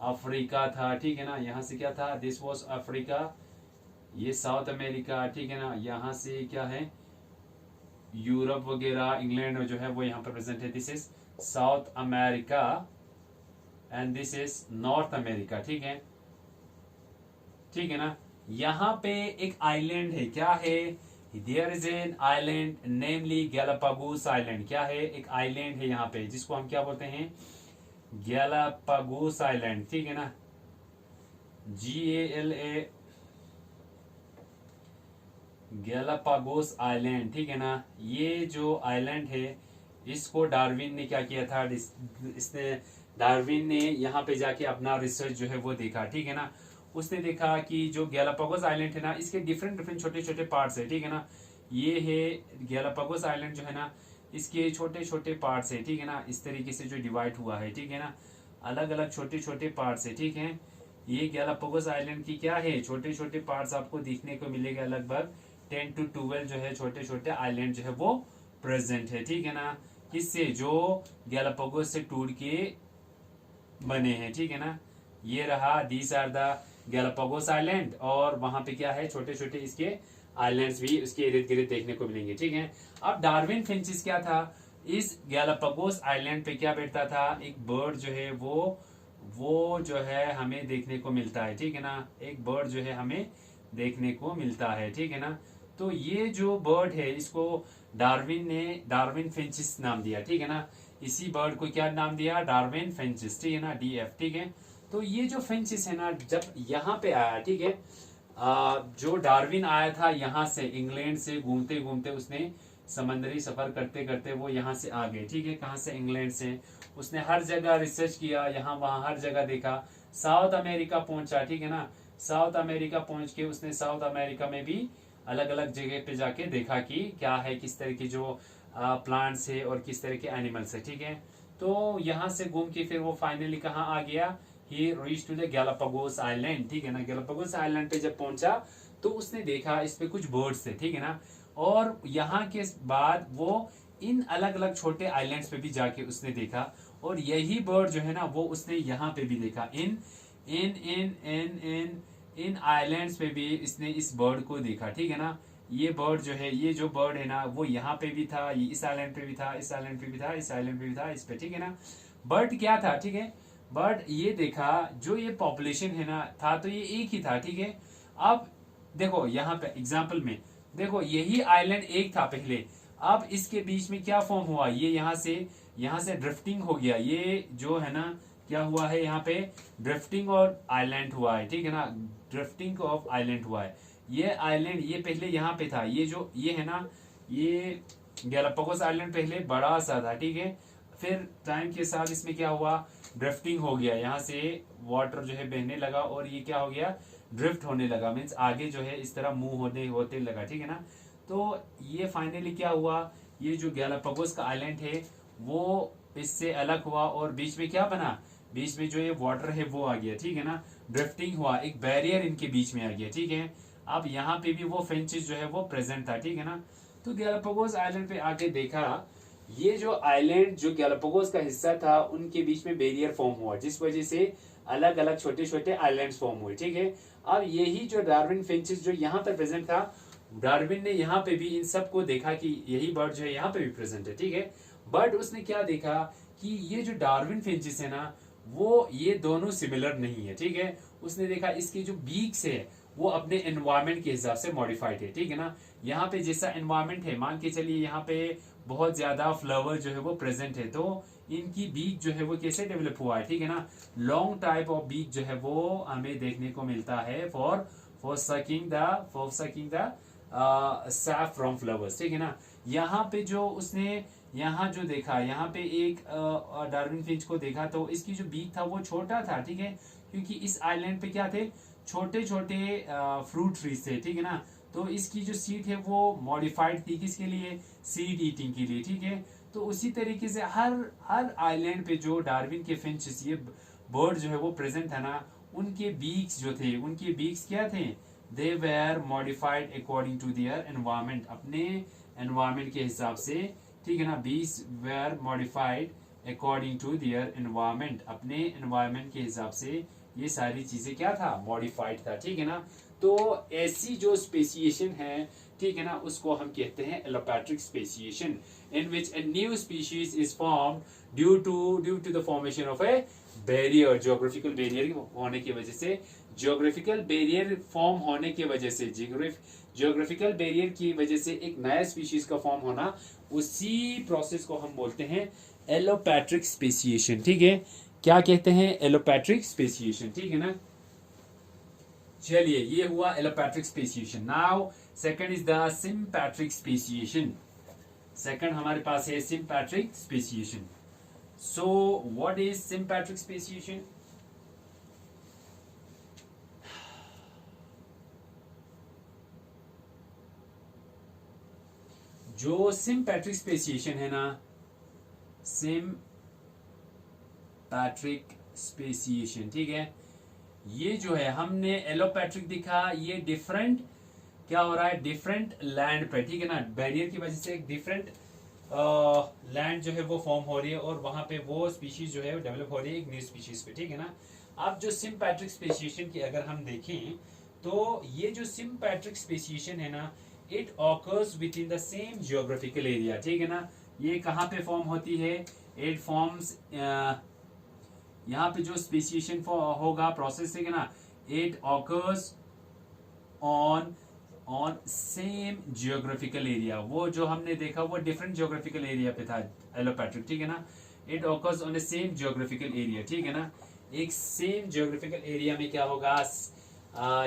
अफ्रीका था, ठीक है ना, यहाँ से क्या था, दिस वाज अफ्रीका, ये साउथ अमेरिका, ठीक है ना। यहाँ से क्या है, यूरोप वगैरह, इंग्लैंड जो है वो यहाँ पर प्रेजेंट है, this is south America and this is north America, ठीक है, ठीक है ना। यहाँ पे एक आइलैंड है, क्या है, there is an island namely Galapagos island, क्या है, एक आइलैंड है यहाँ पे जिसको हम क्या बोलते हैं, गैलापागोस आइलैंड, ठीक है ना, GALA, गैलापागोस आइलैंड, ठीक है ना। ये जो आइलैंड है इसको डार्विन ने क्या किया था, इसने डार्विन ने यहाँ पे जाके अपना रिसर्च जो है वो देखा, ठीक है ना। उसने देखा कि जो गैलापागोस आइलैंड है ना, इसके डिफरेंट डिफरेंट छोटे छोटे पार्ट्स है, ठीक है ना। ये है गैलापागोस आइलैंड जो है ना, इसके छोटे छोटे पार्ट्स है, ठीक है ना, इस तरीके से जो डिवाइड हुआ है, ठीक है ना, अलग अलग छोटे छोटे पार्ट्स है, ठीक है। ये गैलापागोस आइलैंड की क्या है, छोटे छोटे पार्ट्स आपको देखने को मिलेगा, लगभग 10 to 12 जो है छोटे छोटे आइलैंड जो है वो प्रेजेंट है, ठीक है ना। किससे, जो गैलापागोस से टूट के बने हैं, ठीक है ना। ये रहा, these are the Galapagos island, और वहां पे क्या है, छोटे छोटे इसके आइलैंड्स भी उसके इर्द गिर्द देखने को मिलेंगे, ठीक है। अब डार्विन फिंचिस क्या था, इस गैलापागोस आइलैंड पे क्या बैठता था, एक बर्ड जो है वो जो है हमें देखने को मिलता है, ठीक है ना। एक बर्ड जो है हमें देखने को मिलता है, ठीक है ना। तो ये जो बर्ड है, इसको डार्विन ने डार्विन फिंचिस नाम दिया, ठीक है ना। इसी बर्ड को क्या नाम दिया, डार्विन फिंचिस, ठीक है ना, डीएफ, ठीक है। तो ये जो फिंचिस है ना, जब यहाँ पे आया, ठीक है, जो डार्विन आया था यहाँ से, इंग्लैंड से घूमते घूमते, उसने समंदरी सफर करते करते वो यहाँ से आ गए, ठीक है। कहाँ से, इंग्लैंड से। उसने हर जगह रिसर्च किया, यहाँ वहां हर जगह देखा, साउथ अमेरिका पहुंचा, ठीक है ना। साउथ अमेरिका पहुंच के उसने साउथ अमेरिका में भी अलग अलग जगह पे जाके देखा कि क्या है, किस तरह की जो प्लांट्स है और किस तरह के एनिमल्स है, ठीक है। तो यहाँ से घूम के फिर वो फाइनली कहाँ आ गया, he reach to the Galapagos island, ठीक है ना। गैलापागोस आइलैंड पे जब पहुंचा तो उसने देखा इस पे कुछ बर्ड्स थे, ठीक है ना। और यहाँ के बाद वो इन अलग अलग छोटे आइलैंड्स पे भी जाके उसने देखा, और यही बर्ड जो है ना, वो उसने यहाँ पे भी देखा, इन इन इन इन इन इन आइलैंड्स पे भी इसने इस बर्ड को देखा, ठीक है ना। ये बर्ड जो है, ये जो बर्ड है ना, वो यहाँ पे भी था, ये इस आइलैंड पे भी था, इस आइलैंड पे भी था, इस आइलैंड पे भी था, इस पे, ठीक है ना। बर्ड क्या था, ठीक है, बर्ड ये देखा, जो ये पॉपुलेशन है ना, था तो ये एक ही था, ठीक है। अब देखो यहाँ पे एग्जाम्पल में देखो, यही आइलैंड एक था पहले, अब इसके बीच में क्या फॉर्म हुआ, ये यहाँ से ड्रिफ्टिंग हो गया, ये जो है ना, क्या हुआ है, यहाँ पे ड्रिफ्टिंग और आइलैंड हुआ है, ठीक है ना। ड्रिफ्टिंग ऑफ आइलैंड हुआ है। ये आइलैंड, ये पहले यहाँ पे था, ये जो ये है ना, ये गैलापागोस आइलैंड पहले बड़ा सा था, ठीक है। फिर टाइम के साथ इसमें क्या हुआ, ड्रिफ्टिंग हो गया, यहाँ से वाटर जो है बहने लगा, और ये क्या हो गया, ड्रिफ्ट होने लगा, मीन्स आगे जो है इस तरह मूव होते लगा, ठीक है ना। तो ये फाइनली क्या हुआ, ये जो गैलापागोस का आइलैंड है वो इससे अलग हुआ, और बीच में क्या बना, बीच में जो ये वाटर है वो आ गया, ठीक है ना। ड्रिफ्टिंग हुआ, एक बैरियर इनके बीच में आ गया, ठीक है। अब यहाँ पे भी वो फिंचेस जो है वो प्रेजेंट था, ठीक है ना। तो गैलापागोस आइलैंड पे आके देखा, ये जो आइलैंड जो गैलापागोस का हिस्सा था, उनके बीच में बैरियर फॉर्म हुआ, जिस वजह से अलग अलग छोटे छोटे आइलैंड्स फॉर्म हुए, ठीक है। अब यही जो डार्विन फिंचेस जो यहाँ पर प्रेजेंट था, डार्विन ने यहाँ पे भी इन सब को देखा कि यही बर्ड जो है यहाँ पे भी प्रेजेंट है, ठीक है। बट उसने क्या देखा कि ये जो डार्विन फिंचेस है ना, वो ये दोनों सिमिलर नहीं है, ठीक है। उसने देखा इसकी जो बीक्स है वो अपने एनवायरमेंट के हिसाब से मॉडिफाइड है, ठीक है ना। यहाँ पे जैसा एनवायरमेंट है, मान के चलिए यहाँ पे बहुत ज्यादा फ्लावर जो है वो प्रेजेंट है, तो इनकी बीक जो है वो कैसे डेवलप हुआ है, ठीक है ना। लॉन्ग टाइप ऑफ बीक जो है वो हमें देखने को मिलता है for sucking the Saif from flowers, ठीक है ना। यहाँ पे जो उसने यहाँ जो देखा, यहाँ पे एक डार्विन फिंच को देखा, तो इसकी जो बीक था वो छोटा था, ठीक है, क्योंकि इस आइलैंड पे क्या थे, छोटे छोटे फ्रूट ट्रीज थे, ठीक है ना। तो इसकी जो सीड है वो मॉडिफाइड थी, किसके लिए, सीड ईटिंग के लिए, ठीक है। तो उसी तरीके से हर आइलैंड पे जो डार्विन के फिंचेस, ये बर्ड जो है वो प्रेजेंट था ना, उनके बीक्स जो थे, उनके बीक्स क्या थे, they were modified according to their environment, अपने एनवायरमेंट के हिसाब से, ठीक है ना। Beaks were modified according to their environment, अपने एनवायरमेंट के हिसाब से ये सारी चीजें क्या था, मॉडिफाइड था, ठीक है ना। तो ऐसी जो स्पेसिएशन है, ठीक है ना, उसको हम कहते हैं allopatric speciation, in which a new species is form due to the formation of a barrier, geographical barrier होने की वजह से, ज्योग्राफिकल बैरियर फॉर्म होने की वजह से, ज्योग्राफिकल बैरियर की वजह से एक नया स्पीशीज का फॉर्म होना, उसी प्रोसेस को हम बोलते हैं एलोपैट्रिक स्पेसिएशन, ठीक है। क्या कहते हैं, एलोपैट्रिक स्पेसिएशन, ठीक है ना। चलिए, ये हुआ allopatric speciation. Now second is the sympatric speciation. Second हमारे पास है sympatric speciation. So what is sympatric speciation? जो सिम्पैट्रिक स्पेसिएशन है ना, सिम्पैट्रिक स्पेसिएशन, ठीक है, ये जो है हमने एलोपैट्रिक दिखा, ये डिफरेंट क्या हो रहा है, डिफरेंट लैंड पे, ठीक है ना, बैरियर की वजह से एक डिफरेंट लैंड जो है वो फॉर्म हो रही है और वहां पे वो स्पीशीज जो है डेवलप हो रही है एक न्यू स्पीशीज पे, ठीक है ना। अब जो सिम्पैट्रिक स्पेसिएशन की अगर हम देखें तो ये जो सिम्पैट्रिक स्पेसिएशन है ना, it occurs with in the same geographical area, ठीक है ना। ये कहाँ पे फॉर्म होती है, इट फॉर्म्स यहाँ पे जो स्पेसिएशन होगा प्रोसेस, ठीक है ना, it occurs on same geographical area. वो जो हमने देखा वो डिफरेंट जियोग्राफिकल एरिया पे था एलोपैट्रिक, ठीक है ना। It occurs on A same geographical area, ठीक है ना। एक सेम जियोग्राफिकल एरिया में क्या होगा,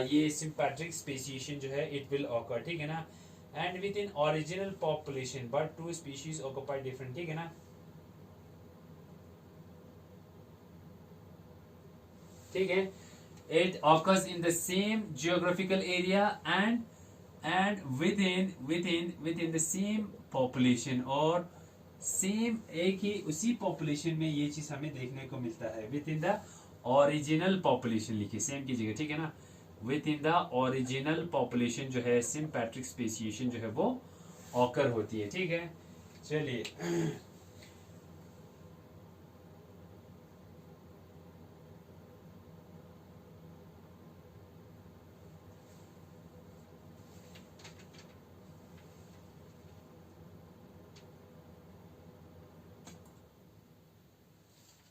ये सिम्पैट्रिक स्पेसिएशन जो है इट विल ऑकर, ठीक है ना। And with in original population but two species occupy different, ठीक है ना, ठीक है। It occurs in the same geographical area and within the same population, और सेम एक ही उसी पॉपुलेशन में ये चीज हमें देखने को मिलता है। With in the original population लिखिए सेम की जगह, ठीक है ना। With in the original population जो है सिम्पैट्रिक स्पेसिएशन जो है वो ऑकर होती है, ठीक है। चलिए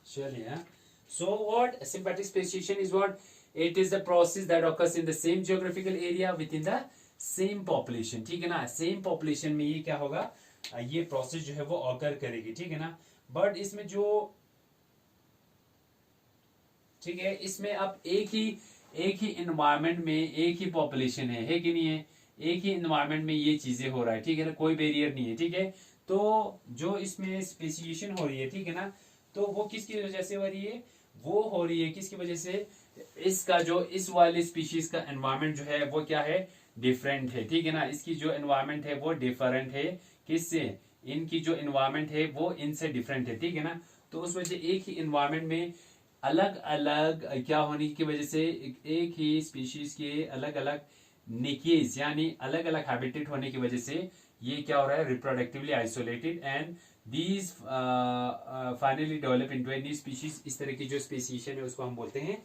चलिए, so what sympathetic speciation is, what it is the process that occurs in the same geographical area within the same population, ठीक है ना। सेम पॉपुलेशन में ये क्या होगा, ये प्रोसेस जो है वो ऑकर करेगी, ठीक है ना। बट इसमें जो, ठीक है, इसमें अब एक ही एनवायरमेंट में एक ही पॉपुलेशन है कि नहीं है, एक ही एनवायरमेंट में ये चीजें हो रहा है, ठीक है ना, कोई बैरियर नहीं है, ठीक है। तो जो इसमें स्पेसिएशन हो रही है, ठीक है ना, तो वो किसकी वजह से हो रही है, वो हो रही है किसकी वजह से, इसका जो इस वाले स्पीशीज का एनवायरमेंट जो है वो क्या है, डिफरेंट है, ठीक है ना। इसकी जो एनवायरमेंट है वो डिफरेंट है किससे, इनकी जो एनवायरमेंट है वो इनसे डिफरेंट है, ठीक है ना। तो उस वजह एक ही एनवायरमेंट में अलग अलग क्या होने की वजह से एक ही स्पीशीज के अलग अलग निकेज यानी अलग अलग हैबिटेट होने की वजह से ये क्या हो रहा है, reproductively isolated and these finally develop into A new species. इस तरह की जो स्पेसिएशन है उसको हम बोलते हैं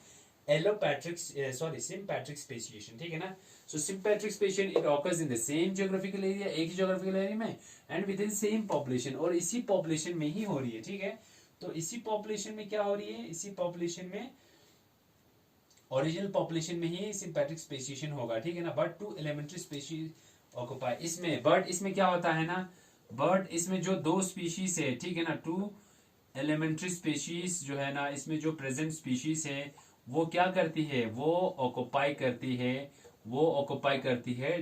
एलोपैट्रिक सिम्पैट्रिक स्पेसिएशन, ठीक है ना। So sympatric speciation it occurs in the same geographical area, एक ही जियोग्राफिकल एरिया में and with in same population, और इसी पॉपुलेशन में ही हो रही है, ठीक है। तो इसी पॉपुलेशन में क्या हो रही है, इसी पॉपुलेशन में ओरिजिनल पॉपुलेशन में ही सिम्पैट्रिक स्पेसिएशन होगा, ठीक है ना। But two elementary species occupy, इसमें बट इसमें क्या होता है ना, बट इसमें जो दो स्पीशीज है, ठीक है ना, टू एलिमेंट्री स्पेशीज जो है ना, इसमें जो प्रेजेंट स्पीशीज है वो क्या करती है, वो ऑक्यूपाई करती है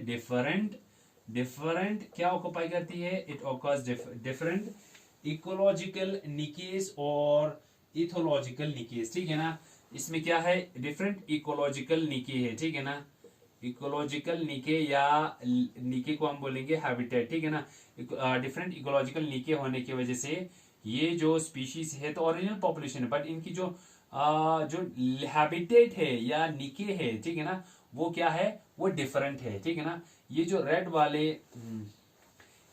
डिफरेंट क्या ऑक्यूपाई करती है, इट ऑकर्स डिफरेंट इकोलॉजिकल निकेज और इथोलॉजिकल निकेज, ठीक है ना। इसमें क्या है, डिफरेंट इकोलॉजिकल निके है, ठीक है ना। इकोलॉजिकल निके या निके को हम बोलेंगे हैबिटेट, ठीक है ना। डिफरेंट इकोलॉजिकल निके होने की वजह से ये जो स्पीशीज है तो ओरिजिनल पॉपुलेशन है, बट इनकी जो हैबिटेट है या निके है, ठीक है ना, वो क्या है, वो डिफरेंट है, ठीक है ना। ये जो रेड वाले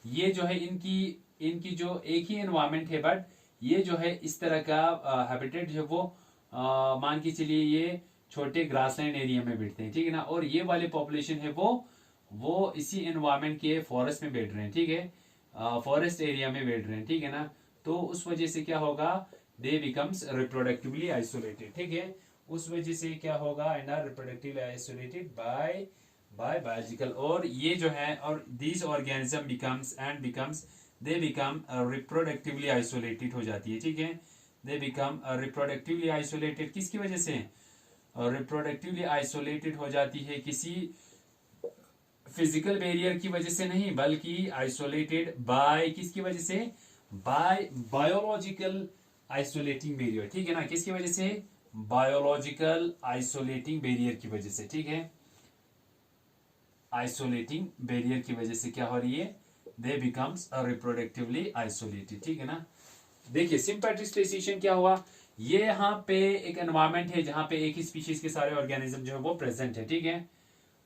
ये जो है इनकी जो एक ही एनवायरमेंट है, बट ये जो है इस तरह का हैबिटेट जो वो मान के चलिए ये छोटे ग्रासलैंड एरिया में बैठते हैं, ठीक है ना। और ये वाले पॉपुलेशन है वो इसी एनवायरमेंट के फॉरेस्ट में बैठ रहे हैं, ठीक है, फॉरेस्ट एरिया में बैठ रहे हैं, ठीक है ना। तो उस वजह से क्या होगा, दे बिकम्स रिप्रोडक्टिवली आइसोलेटेड, ठीक है। उस वजह से क्या होगा, and are reproductively isolated by biological, और ये जो है, और this organism becomes they become reproductively isolated हो जाती है, ठीक है। दे बिकम रिप्रोडक्टिवली आइसोलेटेड किसकी वजह से, रिप्रोडक्टिवली आइसोलेटेड हो जाती है किसी फिजिकल बैरियर की वजह से नहीं, बल्कि आइसोलेटेड बाय किसकी वजह से, बाय बायोलॉजिकल आइसोलेटिंग बैरियर, ठीक है ना। किसकी वजह से, बायोलॉजिकल आइसोलेटिंग बैरियर की वजह से, ठीक है। आइसोलेटिंग बैरियर की वजह से क्या हो रही है, दे बिकम्स रिप्रोडक्टिवली आइसोलेटेड, ठीक है ना। देखिए सिम्पैट्रिक स्पेसिएशन क्या हुआ, ये यहाँ पे एक एनवायरमेंट है जहां पे एक ही स्पीशीज के सारे ऑर्गेनिज्म जो है वो प्रेजेंट है, ठीक है।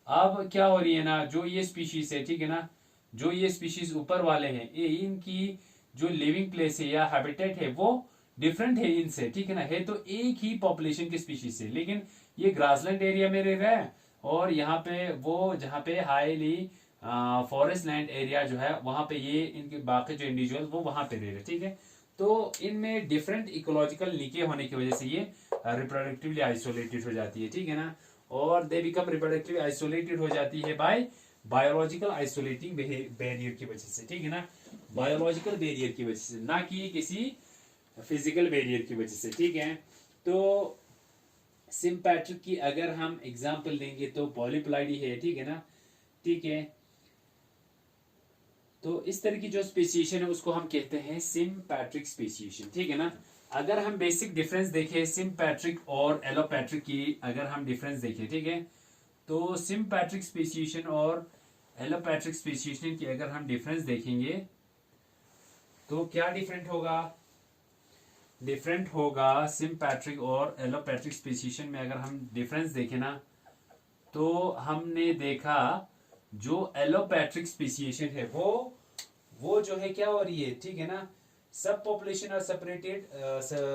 अब क्या हो रही है ना, जो ये स्पीशीज है, ठीक है ना, जो ये स्पीशीज ऊपर वाले हैं, ये इनकी जो लिविंग प्लेस है या हैबिटेट है वो डिफरेंट है इनसे, ठीक है ना। है तो एक ही पॉपुलेशन के स्पीशीज से, लेकिन ये ग्रासलैंड एरिया में रह रहा है और यहाँ पे वो जहाँ पे हाईली फॉरेस्ट लैंड एरिया जो है वहां पे ये इनके बाकी जो इंडिविजुअल वो वहां पे रह रहे, ठीक है। तो इनमें डिफरेंट इकोलॉजिकल नीके होने की वजह से ये रिप्रोडक्टिवली आइसोलेटेड हो जाती है, ठीक है ना। और दे बिकम रिप्रोडक्टिवली आइसोलेटेड हो जाती है बाय बायोलॉजिकल आइसोलेटिंग बैरियर की वजह से, ठीक है ना। बायोलॉजिकल बैरियर की वजह से, ना कि किसी फिजिकल बैरियर की वजह से, ठीक है। तो सिम्पैट्रिक की अगर हम एग्जांपल देंगे तो पॉलीप्लाइडी है, ठीक है ना, ठीक है। तो इस तरह की जो स्पेसिएशन है उसको हम कहते हैं सिम्पैट्रिक स्पेसिएशन, ठीक है ना। अगर हम बेसिक डिफरेंस देखें सिम्पैट्रिक और एलोपैट्रिक की, अगर हम डिफरेंस देखें, ठीक है, तो सिम्पैट्रिक स्पेसिएशन और एलोपैट्रिक स्पेसिएशन की अगर हम डिफरेंस देखेंगे तो क्या डिफरेंट होगा, डिफरेंट होगा सिम्पैट्रिक और एलोपैट्रिक स्पेसिएशन में। अगर हम डिफरेंस देखें ना तो हमने देखा जो एलोपैट्रिक स्पेसिएशन है वो जो है क्या हो रही है, ठीक है ना, subpopulation are separated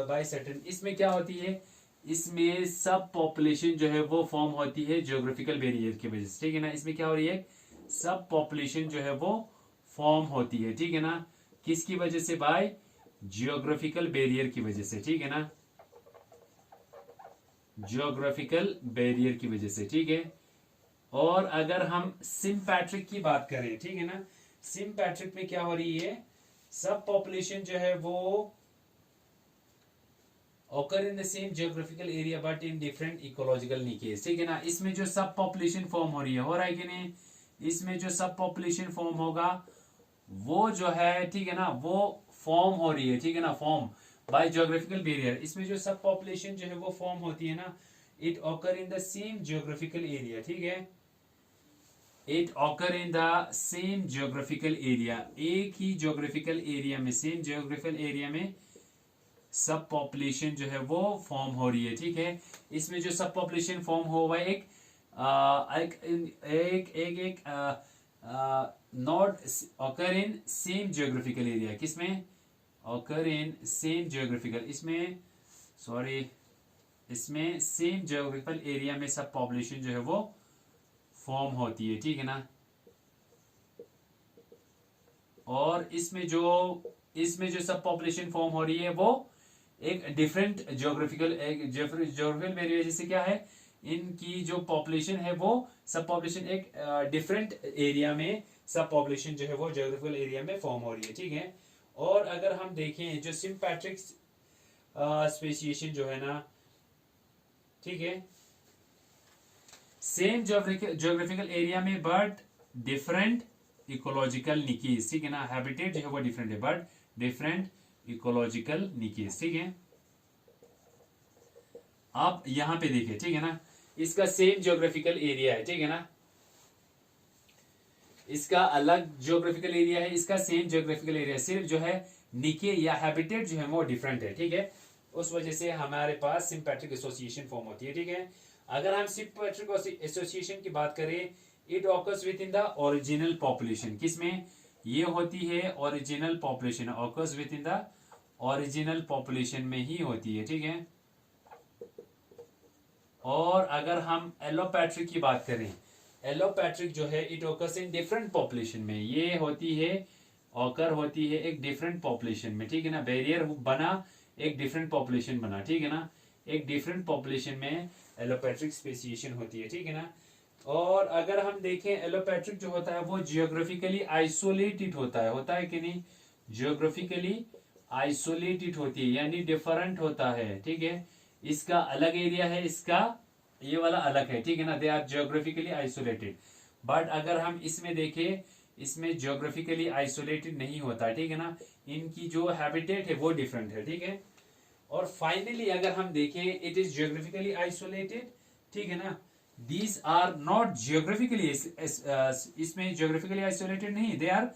by certain. इसमें क्या होती है, इसमें सब पॉपुलेशन जो है वो फॉर्म होती है ज्योग्राफिकल बैरियर की वजह से, ठीक है ना। इसमें क्या हो रही है, सब पॉपुलेशन जो है वो फॉर्म होती है, ठीक है ना, किसकी वजह से, बाय जियोग्राफिकल बैरियर की वजह से, ठीक है ना, जियोग्राफिकल बैरियर की वजह से, ठीक है। और अगर हम सिम्पैट्रिक की बात करें, ठीक है ना, सिम्पैट्रिक में क्या हो रही है, सब पॉपुलेशन जो है वो occur in the same geographical area but in different ecological niches, ठीक है ना। इसमें जो सब पॉपुलेशन फॉर्म हो रही है, हो रहा है कि नहीं, इसमें जो सब पॉपुलेशन फॉर्म होगा वो जो है, ठीक है ना, वो फॉर्म हो रही है, ठीक है ना, फॉर्म बाय ज्योग्राफिकल बैरियर। इसमें जो सब पॉपुलेशन जो है वो फॉर्म होती है ना, it occur in the same geographical area, ठीक है, it occur in the same geographical area, एक ही ज्योग्राफिकल एरिया में, सेम ज्योग्राफिकल एरिया में सब पॉपुलेशन जो है वो फॉर्म हो रही है, ठीक है। इसमें जो सब पॉपुलेशन फॉर्म हुआ है एक not occur in same geographical area, किसमें ऑकर इन सेम ज्योग्राफिकल, इसमें सॉरी, इसमें सेम ज्योग्राफिकल एरिया में सब पॉपुलेशन जो है वो फॉर्म होती है, ठीक है ना। और इसमें जो सब पॉपुलेशन फॉर्म हो रही है वो एक डिफरेंट ज्योग्राफिकल बैरियर, जैसे क्या है, इनकी जो पॉपुलेशन है वो सब पॉपुलेशन एक डिफरेंट एरिया में सब पॉपुलेशन जो है वो ज्योग्राफिकल एरिया में फॉर्म हो रही है, ठीक है। और अगर हम देखें जो सिम्पैट्रिक स्पेसिएशन जो है ना, ठीक है, सेम ज्योग्राफिकल एरिया में बट डिफरेंट इकोलॉजिकल निकीज, ठीक है ना, हैबिटेट जो है वो डिफरेंट है बट डिफरेंट इकोलॉजिकल निकीज, ठीक है। आप यहां पे देखिए, ठीक है ना, इसका सेम ज्योग्राफिकल एरिया है, ठीक है ना, इसका अलग ज्योग्राफिकल एरिया है, इसका सेम ज्योग्राफिकल एरिया, सिर्फ जो है निके या हैबिटेट जो है वो डिफरेंट है, ठीक है। उस वजह से हमारे पास सिम्पैट्रिक एसोसिएशन फॉर्म होती है, ठीक है। अगर हम सिम्पैट्रिक एसोसिएशन की बात करें, it occurs with in the original population, किसमें ये होती है, original population, occurs with in the original population में ही होती है, ठीक है। और अगर हम एलोपैट्रिक की बात करें, एलोपैट्रिक जो है it occurs in different population में, ये होती है, ऑकर होती है एक डिफरेंट पॉपुलेशन में, ठीक है ना, बैरियर बना, एक डिफरेंट पॉपुलेशन बना, ठीक है ना, एक डिफरेंट पॉपुलेशन में एलोपैट्रिक स्पेसिएशन होती है, ठीक है ना। और अगर हम देखें एलोपैट्रिक जो होता है वो जियोग्राफिकली आइसोलेटेड होता है कि नहीं, जियोग्राफिकली आइसोलेटेड होती है यानी डिफरेंट होता है, ठीक है। इसका अलग एरिया है, इसका ये वाला अलग है, ठीक है ना, they are geographically isolated. But अगर हम इसमें देखें, इसमें जियोग्राफिकली आइसोलेटेड नहीं होता, ठीक है ना, इनकी जो हैबिटेट है वो डिफरेंट है, ठीक है। और फाइनली अगर हम देखें, इट इज जियोग्राफिकली आइसोलेटेड, ठीक है ना, दीज आर नॉट जियोग्राफिकली, इसमें जियोग्राफिकली आइसोलेटेड नहीं, दे आर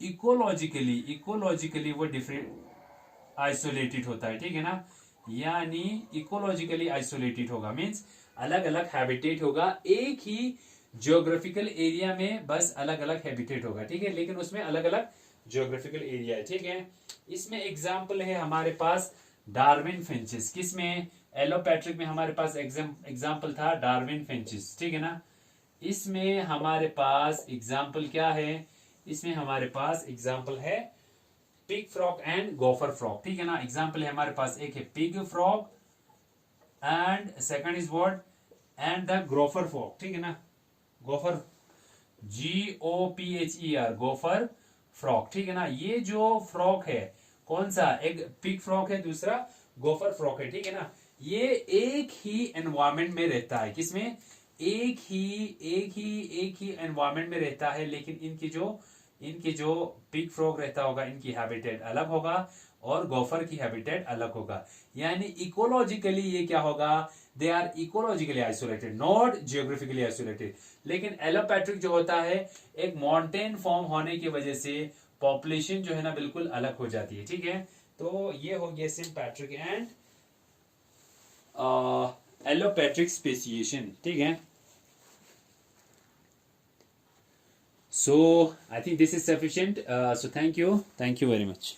इकोलॉजिकली वो डिफरेंट आइसोलेटेड होता है, ठीक है ना। यानी इकोलॉजिकली आइसोलेटेड होगा मीन्स अलग अलग हैबिटेट होगा, एक ही जियोग्राफिकल एरिया में बस अलग अलग हैबिटेट होगा, ठीक है, लेकिन उसमें अलग अलग जियोग्राफिकल एरिया है, ठीक है। इसमें एग्जाम्पल है हमारे पास डार्विन फिंचेस, किसमें, एलोपैट्रिक में हमारे पास एग्जाम्पल था डार्विन फिंचेस, ठीक है ना। इसमें हमारे पास एग्जाम्पल क्या है, इसमें हमारे पास एग्जाम्पल है pig frog and gopher frog, ठीक है ना। एग्जाम्पल है हमारे पास, एक है pig frog and second is what, and the gopher frog, ठीक है ना। गोफर, GOPHER, गोफर फ्रॉग, ठीक है ना। ये जो फ्रॉग है कौन सा, एक पिग फ्रॉग है, दूसरा गोफर फ्रॉग है, ठीक है ना। ये एक ही एनवायरमेंट में रहता है, किसमें, एक ही एनवायरमेंट में रहता है, लेकिन इनकी जो पिग फ्रॉग रहता होगा इनकी हैबिटेट अलग होगा और गोफर की हैबिटेट अलग होगा। यानी इकोलॉजिकली ये क्या होगा, they are ecologically isolated, not geographically isolated. लेकिन एलोपैट्रिक जो होता है एक माउंटेन फॉर्म होने की वजह से पॉपुलेशन जो है ना बिल्कुल अलग हो जाती है, ठीक है। तो ये हो गया सिम्पैट्रिक एंड एलोपैट्रिक स्पेसिएशन, ठीक है। So I think this is sufficient. So thank you very much.